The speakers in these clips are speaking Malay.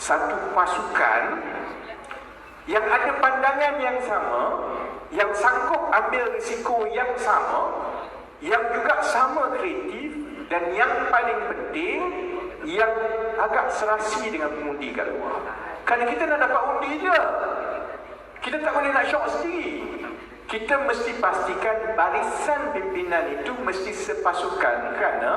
satu pasukan yang ada pandangan yang sama, yang sanggup ambil risiko yang sama, yang juga sama kreatif, dan yang paling penting, yang agak serasi dengan pengundi kat luar. Kerana kita nak dapat undi je, kita tak boleh nak syok sendiri. Kita mesti pastikan barisan pimpinan itu mesti sepasukan. Kerana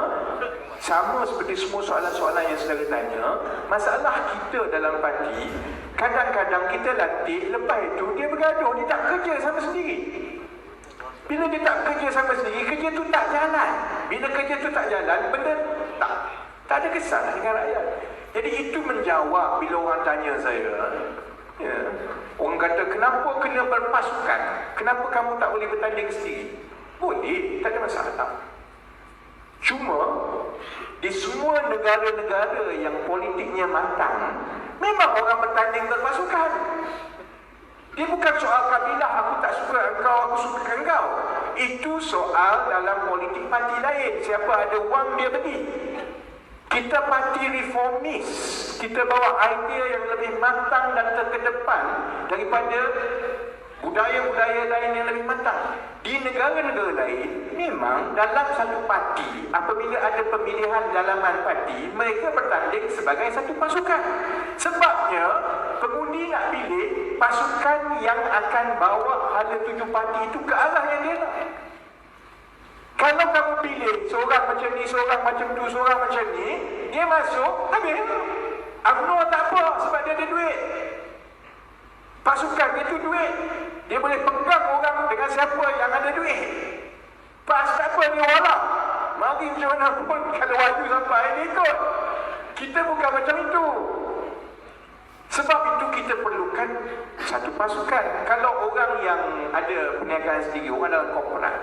sama seperti semua soalan-soalan yang saudara tanya, masalah kita dalam parti, kadang-kadang kita latih, lepas itu dia bergaduh, dia tak kerja sama sendiri. Bila dia tak kerja sama sendiri, kerja tu tak jalan. Bila kerja tu tak jalan, benda tak ada kesan dengan rakyat. Jadi itu menjawab bila orang tanya saya, ya, orang kata, kenapa kena berpasukan? Kenapa kamu tak boleh bertanding sendiri? Boleh, tak ada masalah. Cuma di semua negara-negara yang politiknya matang, memang orang bertanding berpasukan. Dia bukan soal kabilah, aku tak suka engkau, aku suka engkau. Itu soal dalam politik parti lain. Siapa ada wang dia beli. Kita parti reformis, kita bawa idea yang lebih matang dan terkedepan daripada budaya-budaya lain yang lebih matang. Di negara-negara lain, memang dalam satu parti, apabila ada pemilihan dalaman parti, mereka bertanding sebagai satu pasukan. Sebabnya, pengundi nak pilih pasukan yang akan bawa hala tuju parti itu ke arah yang dia nak. Kalau kamu pilih seorang macam ni, seorang macam tu, seorang macam ni, dia masuk, habis. UMNO tak apa sebab dia ada duit. Pasukan itu duit. Dia boleh pegang orang dengan siapa yang ada duit. PAS tak apa, ni walau. Mari macam mana pun, kalau waju sampai, dia ikut. Kita bukan macam itu. Sebab itu kita perlukan satu pasukan. Kalau orang yang ada perniagaan sendiri, orang dalam korporat,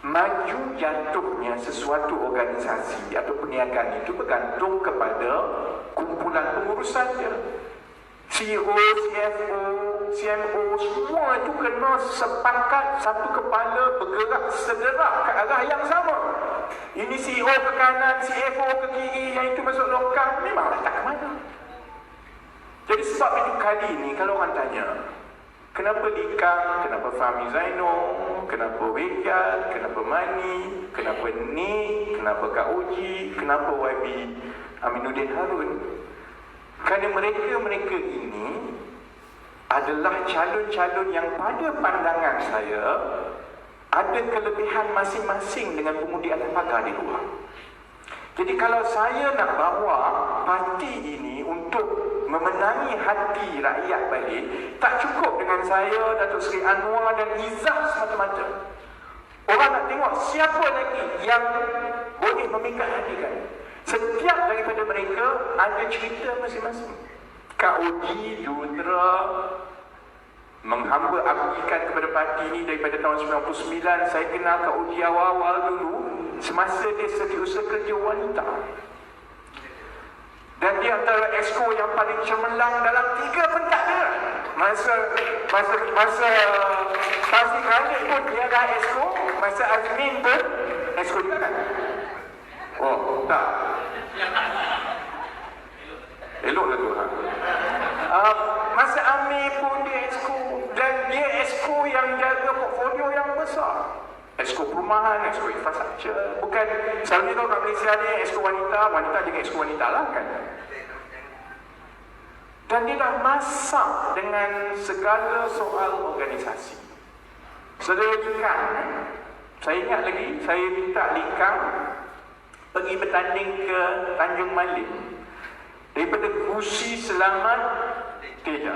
maju jatuhnya sesuatu organisasi atau perniagaan itu bergantung kepada kumpulan pengurusan dia. CEO, CFO, CMO, semua itu kena sepakat, satu kepala bergerak sederak ke arah yang sama. Ini CEO ke kanan, CFO ke kiri, yang itu masuk longkang, memanglah tak ke mana. Jadi sebab itu kali ini kalau orang tanya, kenapa Likang, kenapa Fahmi Zaino, kenapa Wekiat, kenapa Mani, kenapa Nik, kenapa Kak Uji, kenapa YB Aminuddin Harun? Kerana mereka-mereka ini adalah calon-calon yang pada pandangan saya ada kelebihan masing-masing dengan pengundi atas pagar di luar. Jadi kalau saya nak bawa parti ini untuk memenangi hati rakyat balik, tak cukup dengan saya, Datuk Seri Anwar dan Izzah semata-mata. Orang nak tengok siapa lagi yang boleh memikat hati kami. Setiap daripada mereka ada cerita masing-masing. Kak Oji, Judra menghamba abdikan kepada parti ini daripada tahun 99. Saya kenal Kak Oji awal-awal dulu semasa dia setiausaha kerja wanita. Dan dia antara exco yang paling cemerlang dalam 3 pentadbiran. Masa Taufik Khalid pun dia dah exco, masa Azmin pun exco juga kan? Oh, tak. Eloklah tu. Masa Amir pun dia exco, dan dia exco yang jaga portfolio yang besar. Exco perumahan, exco infrastruktur. Bukan selalunya kalau kat Malaysia ni exco wanita jaga exco wanita lah kan. Dan dia dah masak dengan segala soal organisasi. Saudara Likang, saya ingat lagi, saya minta Likang pergi bertanding ke Tanjung Malim daripada Kursi Selamat Teja.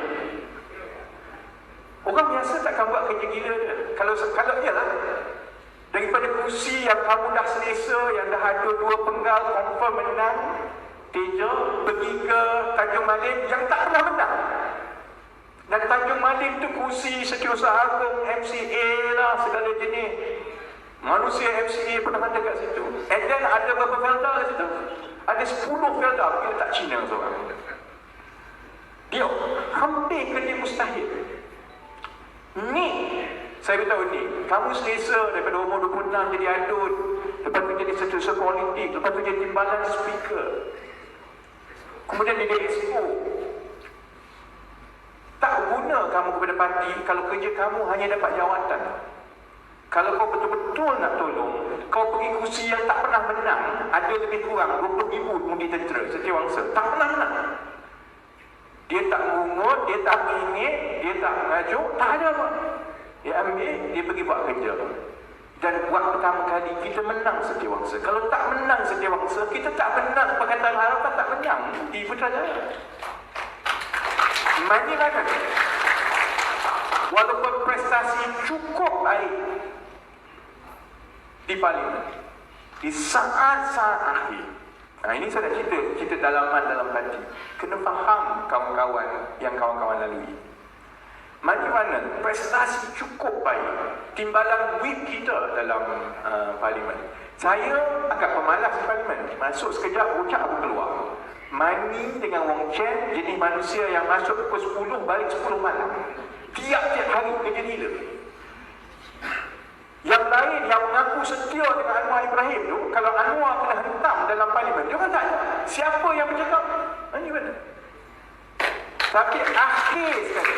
Orang biasa takkan buat kerja gila dia. Kalau ialah daripada kursi yang kamu dah selesa, yang dah ada 2 penggal confirm menang, Teja pergi ke Tanjung Malim yang tak pernah menang. Dan Tanjung Malim tu kursi Setiausaha Agung, MCA lah, segala jenis manusia MCA pernah ada kat situ. And then ada berapa felda kat situ? Ada 10 felda, kita tak Cina seorang. Dia hampir kerja mustahil. Ni saya beritahu ni, kamu selesa daripada umur 26 jadi adun, lepas tu jadi setiausaha politik, lepas tu jadi timbalan speaker, kemudian jadi exco, guna kamu kepada parti kalau kerja kamu hanya dapat jawatan? Kalau kau betul-betul nak tolong, kau pergi kursi yang tak pernah menang, ada lebih kurang 20,000 undi tentera Setiawangsa, tak pernah menang. Dia tak mengungut, dia tak mengingit, dia tak mengajuk, tak ada apa. Dia ambil, dia pergi buat kerja. Dan buat pertama kali kita menang Setiawangsa. Kalau tak menang Setiawangsa, kita tak menang Pakatan Harapan, tak menang di Putrajaya. Mani mana? Walaupun prestasi cukup baik di parlimen, di saat-saat akhir. Nah, ini saya nak cerita dalaman dalam hati. Kena faham kawan-kawan yang kawan-kawan lalui. Mana prestasi cukup baik, timbalan whip kita dalam parlimen. Saya agak pemalas di parlimen. Masuk sekejap, ucap aku keluar. Mani dengan Wong Chen jenis manusia yang masuk pukul 10, balik 10 malam. Tiap-tiap hari kerja gila. Yang lain yang mengaku setia dengan Anwar Ibrahim tu, kalau Anwar kena hentam dalam parlimen, dia orang tak ada. Siapa yang bercakap? Ini mana? Tapi akhir sekali,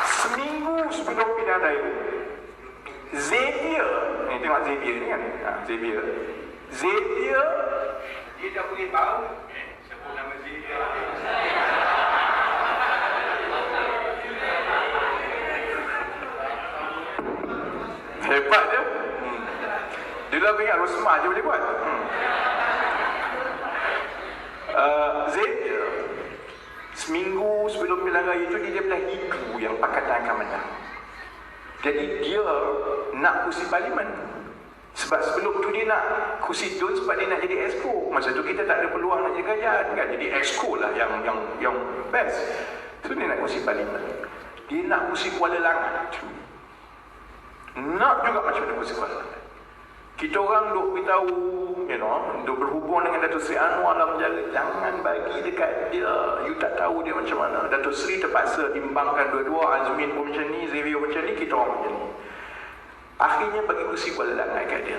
seminggu sebelum pilihan raya, Xavier, ni tengok Xavier ni kan? Xavier, dia dah boleh tahu siapa nama Xavier. Hebat je. Dia dah ingat Rosmah je boleh buat. Xavier, seminggu sebelum pilihan raya itu dia belah itu yang Pakatan akan menang. Jadi dia nak kursi parlimen. Sebab sebelum tu dia nak kursi tu sebab dia nak jadi exco. Masa tu kita tak ada peluang nak jadi kerajaan kan. Jadi exco lah yang best. So dia nak kursi parlimen. Dia nak kursi Kuala Langat. Nak juga macam mana kursi Kuala Langat. Kita orang duk beritahu, duk berhubung dengan Datuk Seri Anwar dalam menjaga, jangan bagi dekat dia. You tak tahu dia macam mana. Datuk Seri terpaksa imbangkan dua-dua. Azmin pun macam ni, Xavier macam ni, kita orang macam ni. Akhirnya bagi kursi Kuala Langat kat dia.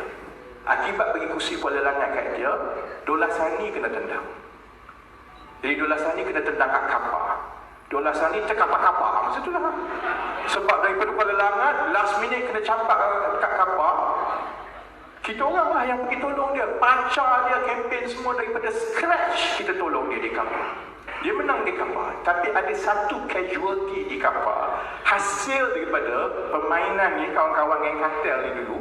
Akibat bagi kursi Kuala Langat kat dia, Dola Sani kena tendang. Jadi Dola Sani kena tendang kat kapal. Dola Sani terkapar-kapar masa tu lah. Sebab daripada Kuala Langat, last minute kena campak kat kapal. Kita orang lah yang pergi tolong dia. Pacar dia, kempen semua daripada scratch. Kita tolong dia di kapal. Dia menang di kapal. Tapi ada satu casualty di kapal. Hasil daripada permainan ni, kawan-kawan yang kartel ni dulu,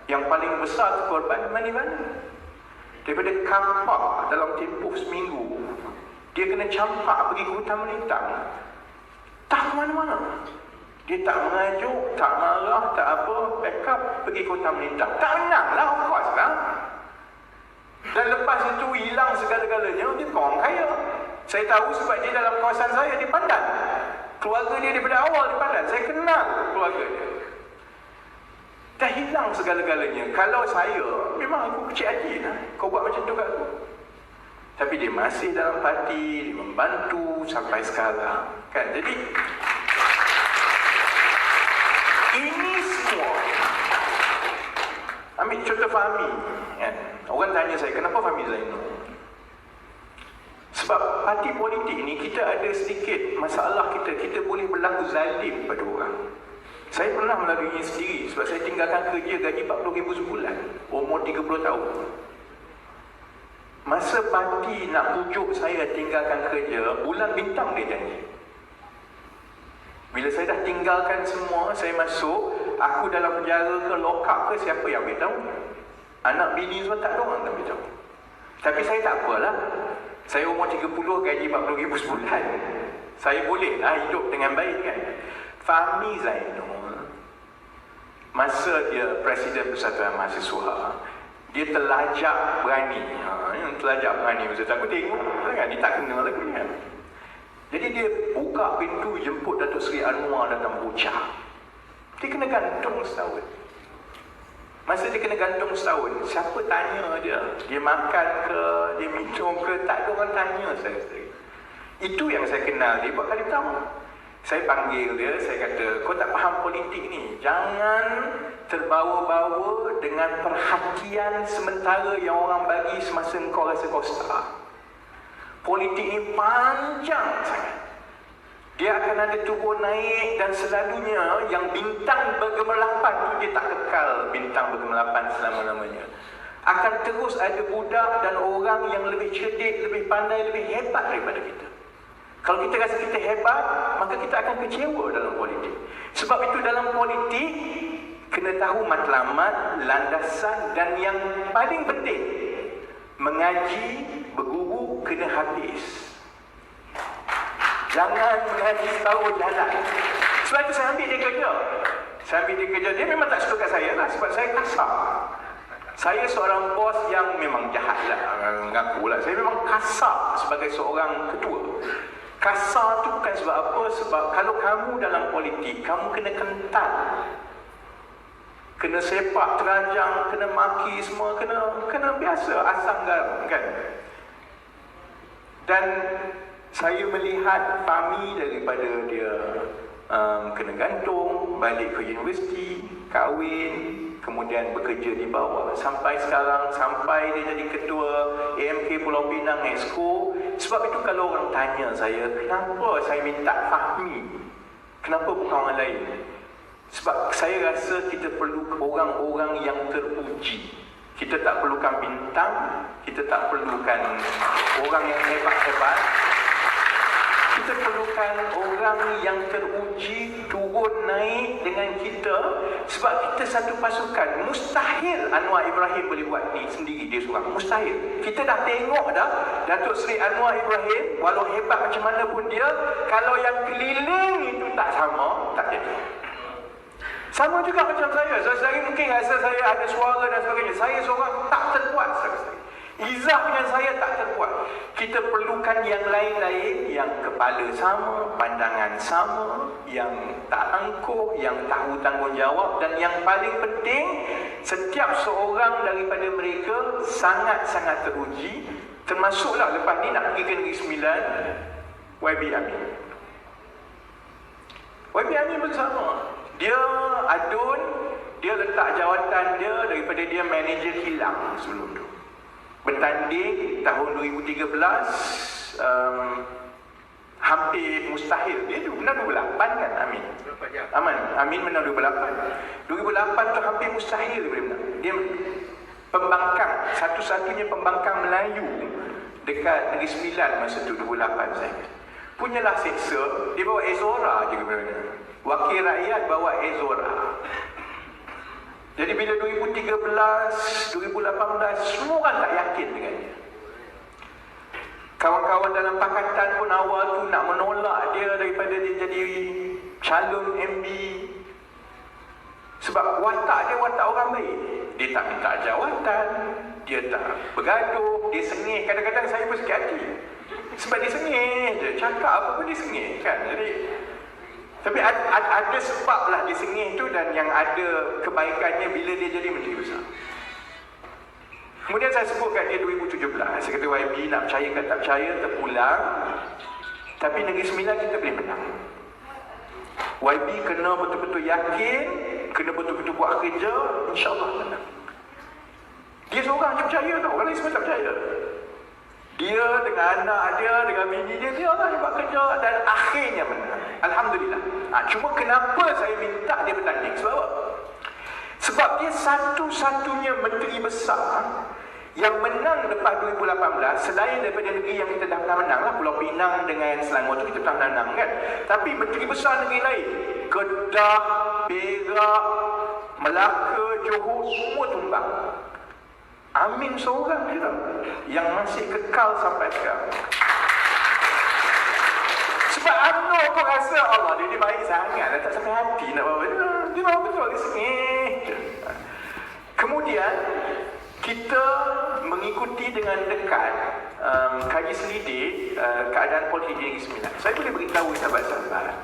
yang paling besar tu korban mana-mana. Daripada kapal dalam tempoh seminggu, dia kena campak pergi ke hutan melintang. Tak ke mana-mana. Dia tak mengajuk, tak marah, tak apa, backup, pergi ke hutan melintang. Tak menang lah, of course lah. Dan lepas itu hilang segala-galanya, dia orang kaya. Saya tahu sebab dia dalam kawasan saya, dia pandan. Keluarga dia daripada awal dia pandan. Saya kenal keluarga dia. Dah hilang segala-galanya. Kalau saya, memang aku kecil hati lah. Kau buat macam tu kat aku. Tapi dia masih dalam parti, dia membantu sampai sekarang. Kan? Jadi, ini semua. Ambil contoh Fahmi. Kan? Orang tanya saya, kenapa Fahmi Zainul? Sebab parti politik ni, kita ada sedikit masalah kita boleh berlaku zalim pada orang. Saya pernah melaluinya sendiri. Sebab saya tinggalkan kerja gaji 40,000 sebulan. Umur 30 tahun. Masa parti nak pujuk saya tinggalkan kerja, bulan bintang dia janji. Bila saya dah tinggalkan semua, saya masuk, aku dalam penjara ke lokap ke, siapa yang beritahu? Anak bini semua tak ada orang tak beritahu. Tapi saya tak apalah. Saya umur 30, gaji 40,000 sebulan. Saya bolehlah hidup dengan baik kan. Fahmi Zainul, masa dia Presiden Persatuan Mahasiswa, dia telajak berani. Telajak berani masa tu aku tengok kan, dia tak kena lagi kan. Jadi dia buka pintu jemput Datuk Seri Anwar datang Bocah. Dia kena gantung setahun. Masa dia kena gantung setahun, siapa tanya dia? Dia makan ke, dia minum ke, tak ada orang tanya saya sendiri. Itu yang saya kenal dia buat kali pertama. Saya panggil dia, saya kata, kau tak faham politik ni. Jangan terbawa-bawa dengan perhatian sementara yang orang bagi semasa kau rasa kau star. Politik ni panjang sangat. Dia akan ada turun naik, dan selalunya yang bintang bergemerlapan tu dia tak kekal bintang bergemerlapan selama-lamanya. Akan terus ada budak dan orang yang lebih cerdik, lebih pandai, lebih hebat daripada kita. Kalau kita rasa kita hebat, maka kita akan kecewa dalam politik. Sebab itu dalam politik, kena tahu matlamat, landasan, dan yang paling penting, mengaji, berguru kena habis. Jangan mengaji tahu jalan. Sebab itu saya ambil dia kerja. Dia memang tak suka kat saya lah, sebab saya kasar. Saya seorang bos yang memang jahat lah, mengaku lah. Saya memang kasar sebagai seorang ketua. Kasar tu bukan sebab apa, sebab kalau kamu dalam politik, kamu kena kental. Kena sepak terajang, kena maki semua, kena biasa, asam garam kan. Dan saya melihat Fahmi daripada dia kena gantung, balik ke universiti, kahwin, kemudian bekerja di bawah sampai sekarang, sampai dia jadi ketua AMK Pulau Pinang Exco. Sebab itu kalau orang tanya saya, kenapa saya minta Fahmi, kenapa bukan orang lain? Sebab saya rasa kita perlu orang-orang yang teruji. Kita tak perlukan bintang, kita tak perlukan orang yang hebat-hebat. Kita perlukan orang yang teruji, turun naik dengan kita. Sebab kita satu pasukan. Mustahil Anwar Ibrahim boleh buat ni sendiri dia seorang. Mustahil. Kita dah tengok dah Datuk Seri Anwar Ibrahim, walau hebat macam mana pun dia, kalau yang keliling itu tak sama, tak jadi. Sama juga macam saya. Saya mungkin rasa saya ada suara dan sebagainya. Saya seorang tak terpuas. Izzah dengan saya tak terpuas. Kita perlukan yang lain-lain, yang kepala sama, pandangan sama, yang tak angkuh, yang tahu tanggungjawab, dan yang paling penting, setiap seorang daripada mereka sangat-sangat teruji. Termasuklah lepas ni nak pergi ke Negeri Sembilan, YB Amin. YB Amin pun sama. Dia adun, dia letak jawatan dia daripada dia manager kilang sebelum tu. Bertanding tahun 2013, hampir mustahil. Dia tu menang 28 kan, Amin? Amin menang 28. 2008 tu hampir mustahil dia boleh menang. Dia pembangkang, satu-satunya pembangkang Melayu dekat Negeri Sembilan masa tu 2008 saya. Punyalah seksa, dia bawa Ezora je ke mana. Wakil rakyat bawa Ezora. Jadi bila 2013, 2018, semua orang tak yakin dengan dia. Kawan-kawan dalam pakatan pun awal tu nak menolak dia daripada dia jadi calon MB. Sebab watak dia watak orang baik. Dia tak minta jawatan, dia tak bergaduh, dia sengih. Kadang-kadang saya pun sakit hati. Sebab dia sengih je, cakap apa pun dia sengih kan. Tapi ada sebab lah dia sengih tu, dan yang ada kebaikannya bila dia jadi menteri besar. Kemudian saya sebutkan dia 2017. Saya kata YB nak percaya ke tak percaya, terpulang. Tapi Negeri Sembilan kita boleh menang. YB kena betul-betul yakin, kena betul-betul buat kerja, insyaAllah menang. Dia seorang je percaya tau, orang lain semua tak percaya. Dia dengan anak dia, dengan bini dia lah dia buat kerja, dan akhirnya menang. Alhamdulillah. Cuma kenapa saya minta dia bertanding? Sebab apa? Sebab dia satu-satunya menteri besar yang menang lepas 2018, selain daripada negeri yang kita dah pernah menang lah, Pulau Pinang dengan Selangor tu kita pernah menang kan. Tapi menteri besar negeri lain, Kedah, Perak, Melaka, Johor, semua tumbang. Amin seorang je yang masih kekal sampai sekarang. Sebab UMNO pun rasa Allah dia baik sangat, tak sampai hati nak bawa dia bawa betul di sini. Kemudian kita mengikuti dengan dekat kaji selidik keadaan politik di Negeri Sembilan. Saya boleh beritahu sahabat-sahabat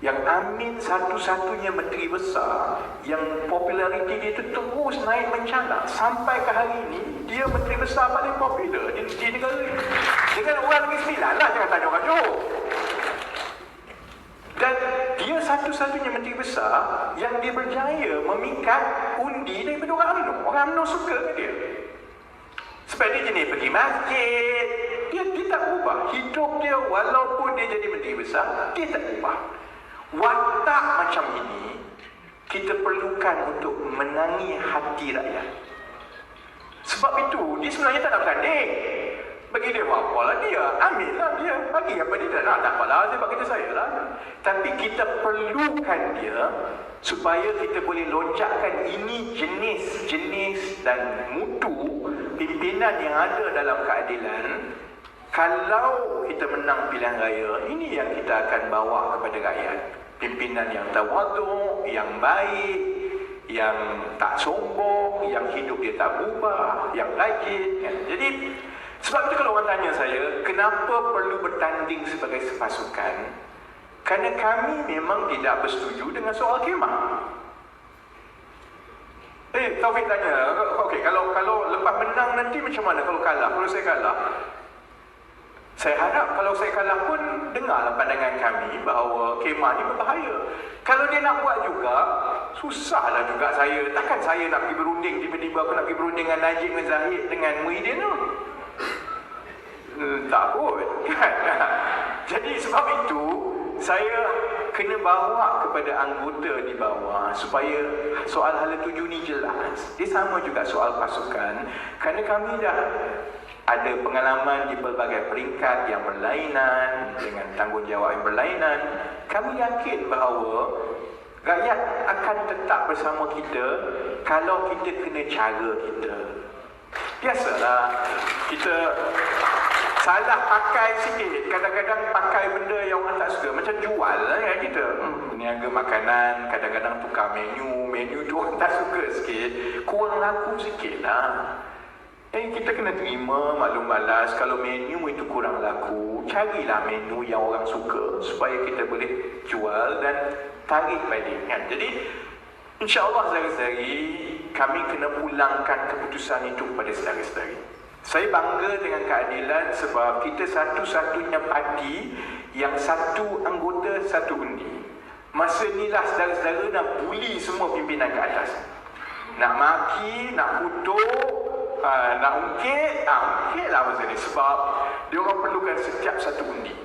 yang Amin satu-satunya menteri besar yang populariti dia itu terus naik mencana sampai ke hari ini. Dia menteri besar paling popular di negara ini. Dengan orang Negeri Sembilan lah, jangan tanya orang Johor. Dan dia satu-satunya menteri besar yang dia berjaya memikat undi daripada orang UMNO. Orang UMNO suka ke dia. Sebab dia jenis pergi masjid, dia tak berubah. Hidup dia walaupun dia jadi menteri besar, dia tak berubah. Watak macam ini kita perlukan untuk menangi hati rakyat. Sebab itu dia sebenarnya tak nak bertanding. Bagi dia apalah dia, ambillah dia, bagi apa dia tak apalah, dia bagi saya lah. Tapi kita perlukan dia supaya kita boleh lonjakkan ini jenis-jenis dan mutu pimpinan yang ada dalam keadilan. Kalau kita menang pilihan raya, ini yang kita akan bawa kepada rakyat. Pimpinan yang tawaduk, yang baik, yang tak sombong, yang hidup dia tak berubah, yang rajin. Kan? Jadi sebab itu kalau orang tanya saya, kenapa perlu bertanding sebagai sepasukan? Kerana kami memang tidak bersetuju dengan soal khemah. Taufik tanya, okey, kalau lepas menang nanti macam mana kalau kalah? Kalau saya kalah, saya harap kalau saya kalah pun dengarlah pandangan kami bahawa khemah ni berbahaya. Kalau dia nak buat juga, susahlah juga saya. Takkan saya nak pergi berunding, tiba-tiba aku nak pergi berunding dengan Najib, dengan Zahid, dengan Muhyiddin tu. Tak kot kan? Jadi sebab itu saya kena bawa kepada anggota di bawah supaya soal hala tuju ni jelas. Dia sama juga soal pasukan, kerana kami dah ada pengalaman di pelbagai peringkat yang berlainan, dengan tanggungjawab yang berlainan. Kami yakin bahawa rakyat akan tetap bersama kita kalau kita kena cara kita. Biasalah kita salah pakai sikit, kadang-kadang pakai benda yang orang tak suka, macam jual lah kan kita. Peniaga makanan kadang-kadang tukar menu tu orang tak suka sikit, kurang laku sikit lah. Kita kena terima maklum balas kalau menu itu kurang laku. Carilah menu yang orang suka supaya kita boleh jual dan tarik balik kan. Jadi insya-Allah saudara-saudari, kami kena pulangkan keputusan itu kepada saudara-saudari. Saya bangga dengan keadilan sebab kita satu-satunya parti yang satu anggota, satu undi. Masa inilah saudara-saudara nak bully semua pimpinan ke atas. Nak maki, nak kutuk, nak ungkit, ungkitlah masa ni. Sebab dia orang perlukan setiap satu undi.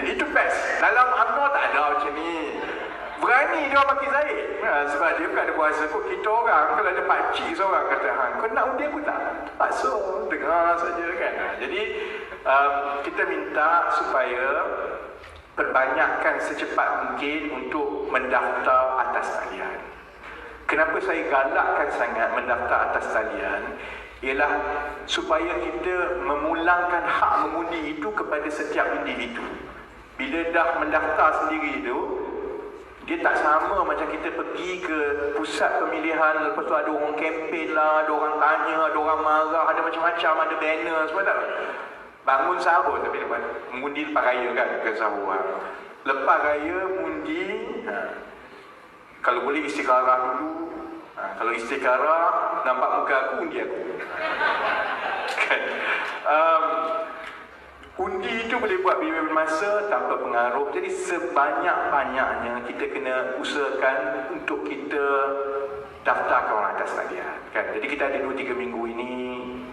Itu best. Dalam UMNO tak ada macam ni. Berani dia orang bagi Zahid. Sebab dia bukan ada kuasa kot. Kita orang, kalau ada pakcik seorang kata, kau nak undi aku tak? Terpaksa, dengar saja kan. Jadi, kita minta supaya perbanyakkan secepat mungkin untuk mendaftar atas talian. Kenapa saya galakkan sangat mendaftar atas talian? Ialah supaya kita memulangkan hak mengundi itu kepada setiap individu. Bila dah mendaftar sendiri itu, dia tak sama macam kita pergi ke pusat pemilihan, lepas tu ada orang kempen lah, ada orang tanya, ada orang marah, ada macam-macam, ada banner, semua tak. Bangun sahur tapi lepas mengundi lepas raya kan, bukan sahur. Lepas raya mengundi, kalau boleh istikharah dulu. Kalau istikharah, nampak muka aku, undi aku. Kan? Undi itu boleh buat bila bermasa tanpa pengaruh. Jadi sebanyak-banyaknya kita kena usahakan untuk kita daftarkan orang atas talian. Kan? Jadi kita ada 2-3 minggu ini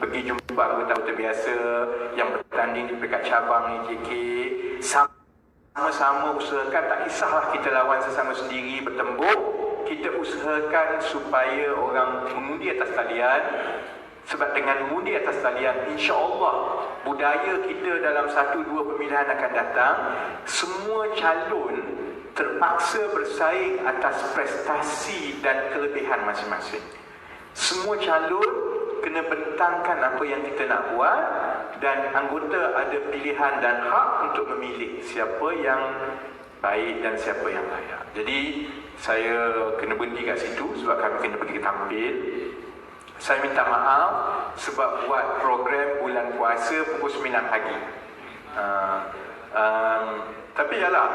pergi jumpa anggota biasa yang bertanding di peringkat cabang EJK. Sama-sama usahakan, tak kisahlah kita lawan sesama sendiri bertembuk. Kita usahakan supaya orang mengundi atas talian. Sebab dengan mengundi atas talian, insya-Allah budaya kita dalam 1-2 pemilihan akan datang, semua calon terpaksa bersaing atas prestasi dan kelebihan masing-masing. Semua calon kena bentangkan apa yang kita nak buat, dan anggota ada pilihan dan hak untuk memilih siapa yang baik dan siapa yang layak. Jadi saya kena berhenti kat situ sebab kami kena pergi tampil. Saya minta maaf sebab buat program bulan puasa pukul 9 pagi. Tapi yalah,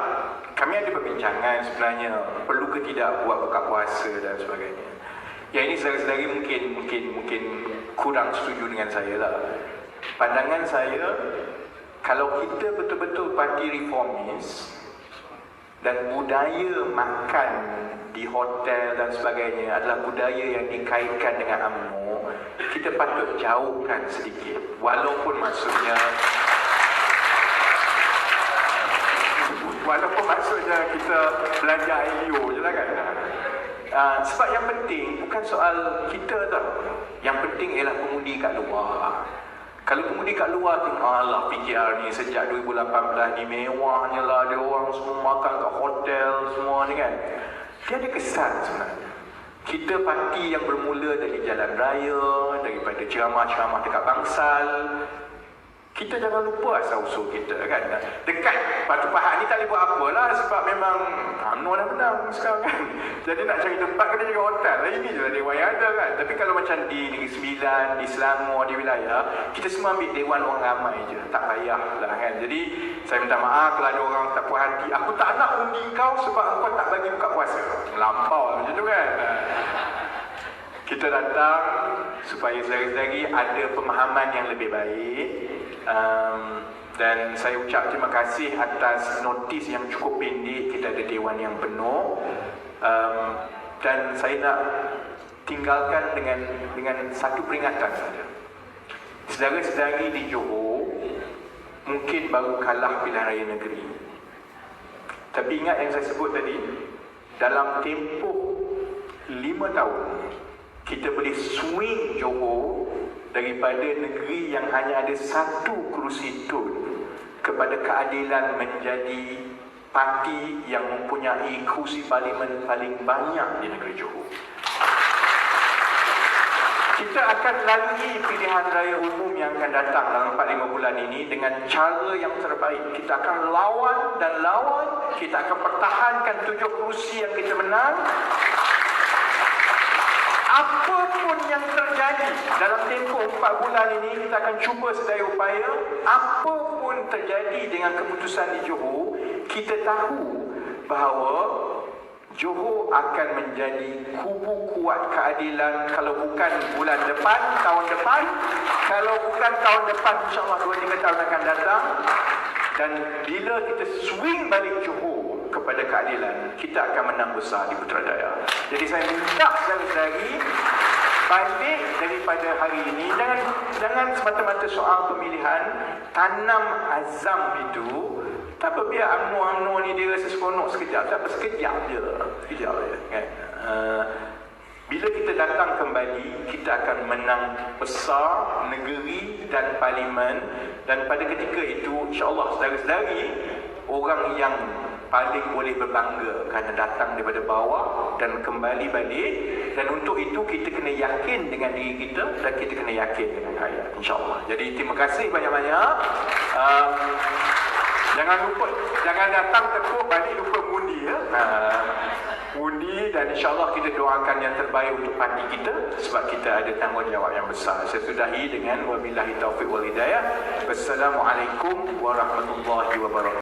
kami ada perbincangan sebenarnya perlu ke tidak buat buka puasa dan sebagainya. Yang ini saudara-saudari mungkin kurang setuju dengan saya lah. Pandangan saya, kalau kita betul-betul parti reformis dan budaya makan di hotel dan sebagainya adalah budaya yang dikaitkan dengan UMNO, kita patut jauhkan sedikit, walaupun maksudnya kita belajar IO je lah kan. Sebab yang penting bukan soal kita tau. Yang penting ialah pengundi kat luar. Kalau pengundi kat luar tengok, alah PKR ni sejak 2018 ni mewahnya lah, dia orang semua makan kat hotel semua ni kan. Dia ada kesan sebenarnya. Kita parti yang bermula dari jalan raya, daripada ceramah-ceramah dekat Bangsal. Kita jangan lupa asal-usul kita kan. Dekat Batu Pahat ni tak boleh buat apa lah, sebab memang UMNO dah menang sekarang kan. Jadi nak cari tempat kena cari hotel lah. Ini je lah dewan yang ada kan. Tapi kalau macam di Negeri Sembilan, di Selangor, di wilayah, kita semua ambil dewan orang ramai je, tak payah lah kan. Jadi saya minta maaf kalau ada orang tak puas hati, aku tak nak undi kau sebab kau tak bagi buka puasa. Melampau lah macam tu kan. Kita datang supaya saudara-saudari ada pemahaman yang lebih baik. Dan saya ucap terima kasih atas notis yang cukup pendek. Kita ada dewan yang penuh, dan saya nak tinggalkan dengan satu peringatan saja. Saudara-saudari di Johor mungkin baru kalah pilihan raya negeri, tapi ingat yang saya sebut tadi, dalam tempoh 5 tahun kita boleh swing Johor daripada negeri yang hanya ada 1 kerusi tun kepada keadilan menjadi parti yang mempunyai kerusi parlimen paling banyak di negeri Johor. Kita akan lalui pilihan raya umum yang akan datang dalam 4-5 bulan ini dengan cara yang terbaik. Kita akan lawan dan lawan, kita akan pertahankan 7 kerusi yang kita menang. Apapun yang terjadi dalam tempoh 4 bulan ini, kita akan cuba sedaya upaya. Apapun terjadi dengan keputusan di Johor, kita tahu bahawa Johor akan menjadi kubu kuat keadilan. Kalau bukan bulan depan, tahun depan. Kalau bukan tahun depan, insyaAllah 2-3 tahun akan datang. Dan bila kita swing balik Johor kepada keadilan, kita akan menang besar di Putrajaya. Jadi saya minta saudara-saudari balik daripada hari ini, jangan semata-mata soal pemilihan, tanam azam itu. Tak apa, biar UMNO ni dia rasa seronok sekejap, tak apa, sekejap je kan. Bila kita datang kembali, kita akan menang besar negeri dan parlimen. Dan pada ketika itu, insyaAllah saudara-saudari orang yang paling boleh berbangga kerana datang daripada bawah dan kembali balik. Dan untuk itu kita kena yakin dengan diri kita dan kita kena yakin dengan rakyat, insyaAllah. Jadi terima kasih banyak-banyak. Jangan datang tekuk balik lupa undi ya. Undi, dan insyaAllah kita doakan yang terbaik untuk parti kita sebab kita ada tanggungjawab yang besar. Saya sudahi dengan wabillahi taufiq wal hidayah. Wassalamualaikum warahmatullahi wabarakatuh.